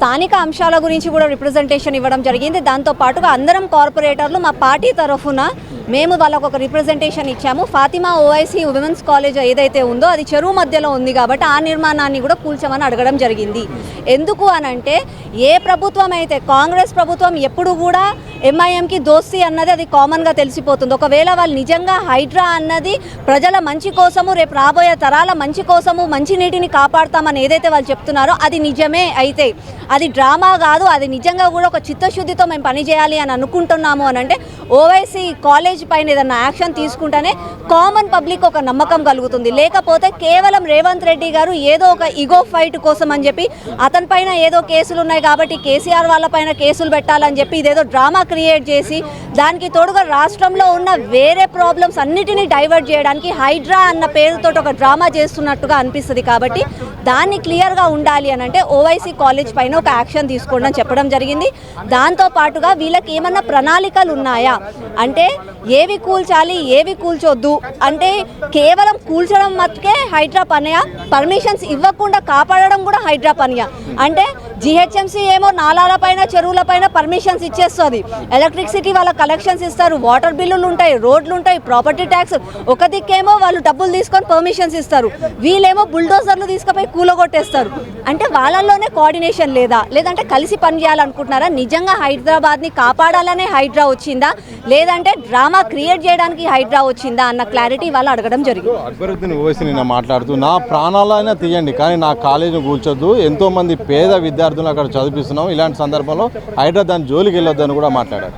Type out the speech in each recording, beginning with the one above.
స్థానిక అంశాల గురించి కూడా రిప్రజెంటేషన్ ఇవ్వడం జరిగింది. దాంతో పాటుగా అందరం కార్పొరేటర్లు మా పార్టీ తరఫున మేము వాళ్ళకు ఒక రిప్రజెంటేషన్ ఇచ్చాము. ఫాతిమా ఓవైసీ ఉమెన్స్ కాలేజ్ ఏదైతే ఉందో అది చెరువు మధ్యలో ఉంది కాబట్టి ఆ నిర్మాణాన్ని కూడా కూల్చమని అడగడం జరిగింది. ఎందుకు అనంటే ఏ ప్రభుత్వం అయితే కాంగ్రెస్ ప్రభుత్వం ఎప్పుడు కూడా ఎంఐఎంకి దోస్తీ అన్నది అది కామన్గా తెలిసిపోతుంది. ఒకవేళ వాళ్ళు నిజంగా హైడ్రా అన్నది ప్రజల మంచి కోసము, రేపు రాబోయే తరాల మంచి కోసము, మంచినీటిని కాపాడుతామని ఏదైతే వాళ్ళు చెప్తున్నారో అది నిజమే అయితే అది డ్రామా కాదు, అది నిజంగా కూడా ఒక చిత్తశుద్ధితో మేము పనిచేయాలి అని అనుకుంటున్నాము అని అంటే ఓవైసీ కాలేజ్ పైన ఏదన్నా యాక్షన్ తీసుకుంటేనే కామన్ పబ్లిక్ ఒక నమ్మకం కలుగుతుంది. లేకపోతే కేవలం రేవంత్ రెడ్డి గారు ఏదో ఒక ఇగో ఫైట్ కోసం అని చెప్పి అతని పైన ఏదో కేసులు ఉన్నాయి కాబట్టి కేసీఆర్ వాళ్ళపైన కేసులు పెట్టాలని చెప్పి ఇదేదో డ్రామా క్రియేట్ చేసి దానికి తోడుగా రాష్ట్రంలో ఉన్న వేరే ప్రాబ్లమ్స్ అన్నిటినీ డైవర్ట్ చేయడానికి హైడ్రా అన్న పేరుతో ఒక డ్రామా చేస్తున్నట్టుగా అనిపిస్తుంది. కాబట్టి దాన్ని క్లియర్గా ఉండాలి అని అంటే ఓవైసీ కాలేజ్ పైన ఒక యాక్షన్ తీసుకోండి అని చెప్పడం జరిగింది. దాంతో పాటుగా వీళ్ళకి ఏమన్నా ప్రణాళికలు ఉన్నాయా అంటే ఏవి కూల్చాలి ఏవి కూల్చొద్దు అంటే కేవలం కూల్చడం మట్టుకే హైడ్రా పనియా, పర్మిషన్స్ ఇవ్వకుండా కాపాడడం కూడా హైడ్రా పనియా అంటే జిహెచ్ఎంసీ ఏమో నాలాల పైన చెరువుల పైన పర్మిషన్స్ ఇచ్చేస్తుంది, ఎలక్ట్రిసిటీ వాళ్ళ కలెక్షన్స్ ఇస్తారు, వాటర్ బిల్లులు ఉంటాయి, రోడ్లు ఉంటాయి, ప్రాపర్టీ ట్యాక్స్. ఒక దిక్కేమో వాళ్ళు డబ్బులు తీసుకొని పర్మిషన్స్ ఇస్తారు, వీళ్ళేమో బుల్డోజర్లు తీసుకుపోయి కూలగొట్టేస్తారు. అంటే వాళ్ళల్లోనే కోఆర్డినేషన్ లేదా, లేదంటే కలిసి పనిచేయాలనుకుంటున్నారా? నిజంగా హైదరాబాద్ని కాపాడాలనే హైడ్రా వచ్చిందా లేదంటే డ్రామా క్రియేట్ చేయడానికి హైడ్రా వచ్చిందా అన్న క్లారిటీ వాళ్ళు అడగడం జరిగింది. అక్బరుద్దీన్ ఓవైసీ నిన్న మాట్లాడుతూ నా ప్రాణాలైనా తీయండి కానీ నా కాలేజీని కూల్చొద్దు, ఎంతోమంది పేద విద్యార్థులు అక్కడ చదివిస్తున్నాం, ఇలాంటి సందర్భంలో హైడ్రా దాని జోలికి వెళ్ళొద్దు అని కూడా మాట్లాడారు.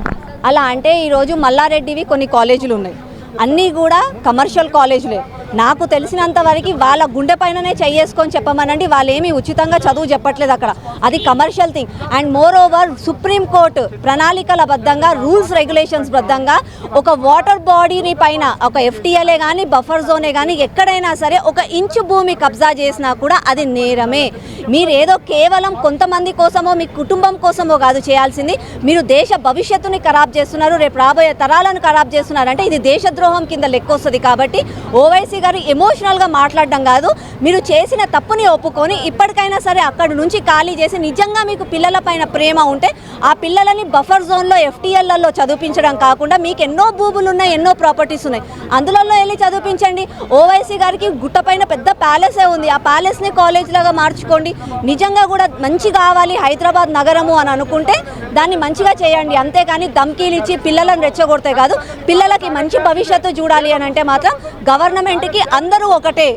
అలా అంటే ఈరోజు మల్లారెడ్డివి కొన్ని కాలేజీలు ఉన్నాయి, అన్నీ కూడా కమర్షియల్ కాలేజీలే. నాకు తెలిసినంత వరకు వాళ్ళ గుండె పైననే చేసుకొని చెప్పమనండి, వాళ్ళు ఏమీ ఉచితంగా చదువు చెప్పట్లేదు అక్కడ, అది commercial thing. And more over supreme court ప్రణాళికల బద్దంగా రూల్స్ రెగ్యులేషన్స్ బద్దంగా ఒక వాటర్ బాడీని పైన ఒక ఎఫ్టీఎల్ఏ కానీ బఫర్ జోనే కానీ ఎక్కడైనా సరే ఒక ఇంచు భూమి కబ్జా చేసినా కూడా అది నేరమే. మీరు ఏదో కేవలం కొంతమంది కోసమో మీ కుటుంబం కోసమో కాదు చేయాల్సింది, మీరు దేశ భవిష్యత్తుని ఖరాబ్ చేస్తున్నారు, రేపు రాబోయే తరాలను ఖరాబ్ చేస్తున్నారు అంటే ఇది దేశద్రోహం కింద లెక్కొస్తుంది. కాబట్టి ఓవైసీ గారు ఎమోషనల్గా మాట్లాడడం కాదు, మీరు చేసిన తప్పుని ఒప్పుకొని ఇప్పటికైనా సరే అక్కడి నుంచి ఖాళీ చేసి నిజంగా మీకు పిల్లల పైన ప్రేమ ఉంటే ఆ పిల్లలని బఫర్ జోన్లో ఎఫ్టీఎల్లలో చదివించడం కాకుండా మీకు ఎన్నో భూములు ఉన్నాయి, ఎన్నో ప్రాపర్టీస్ ఉన్నాయి, అందులో వెళ్ళి చదివించండి. ఓవైసీ గారికి గుట్టపైన పెద్ద ప్యాలెసే ఉంది, ఆ ప్యాలెస్ని కాలేజ్ లాగా మార్చుకోండి. నిజంగా కూడా మంచి కావాలి హైదరాబాద్ నగరము అని అనుకుంటే దాన్ని మంచిగా చేయండి, అంతేకాని ధమ్కీలు ఇచ్చి పిల్లలను రెచ్చగొడితే కాదు. పిల్లలకి మంచి భవిష్యత్తు చూడాలి అని అంటే మాత్రం గవర్నమెంట్కి అందరూ ఒకటే,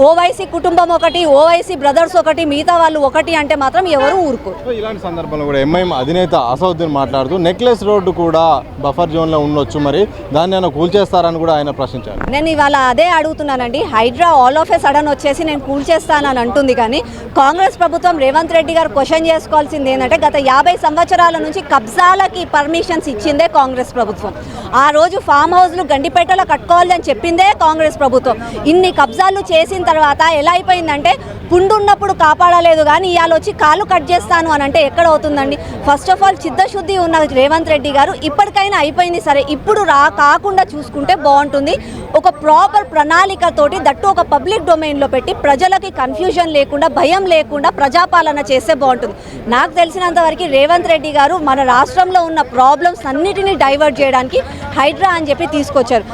ఓవైసీ కుటుంబం ఒకటి, ఓవైసీ బ్రదర్స్ ఒకటి, మిగతా వాళ్ళు ఒకటి అంటే మాత్రం ఎవరు ఊరుకోరు. ఇలాంటి సందర్భంలో కూడా ఎంఐఎం అధినేత అసదుద్దీన్ మాట్లాడుతూ నెక్లెస్ రోడ్డు కూడా బఫర్ జోన్లో ఉండొచ్చు, మరి దాన్ని ఆయన కూల్చేస్తారని కూడా ఆయన ప్రశ్నించారు. నేను ఇవాళ అదే అడుగుతున్నానండి, Hydraa all of a sudden వచ్చేసి నేను కూల్చేస్తానని అంటుంది కానీ కాంగ్రెస్ ప్రభుత్వం రేవంత్ రెడ్డి గారు క్వశ్చన్ చేసుకోవాల్సింది ఏంటంటే గత 50 సంవత్సరాల నుంచి కబ్జాలకి పర్మిషన్స్ ఇచ్చిందే కాంగ్రెస్ ప్రభుత్వం. ఆ రోజు ఫామ్ హౌస్లు గండిపేటలో కట్టుకోవాలని చెప్పిందే కాంగ్రెస్ ప్రభుత్వం. ఇన్ని కబ్జాలు చేసిన తర్వాత ఎలా అయిపోయిందంటే పుండున్నప్పుడు కాపాడలేదు కానీ ఇవాళ వచ్చి కాళ్ళు కట్ చేస్తాను అని అంటే ఎక్కడ అవుతుందండి? ఫస్ట్ ఆఫ్ ఆల్ చిత్తశుద్ధి ఉన్న రేవంత్ రెడ్డి గారు ఇప్పటికైనా అయిపోయింది సరే, ఇప్పుడు కాకుండా చూసుకుంటే బాగుంటుంది. ఒక ప్రాపర్ ప్రణాళికతోటి దట్టు ఒక పబ్లిక్ డొమైన్లో పెట్టి ప్రజలకి కన్ఫ్యూజన్ లేకుండా భయం లేకుండా ప్రజాపాలన చేస్తే బాగుంటుంది. నాకు తెలిసినంత వరకు రేవంత్ రెడ్డి గారు మన రాష్ట్రంలో ఉన్న ప్రాబ్లమ్స్ అన్నిటినీ డైవర్ట్ చేయడానికి హైడ్రా అని చెప్పి తీసుకొచ్చారు.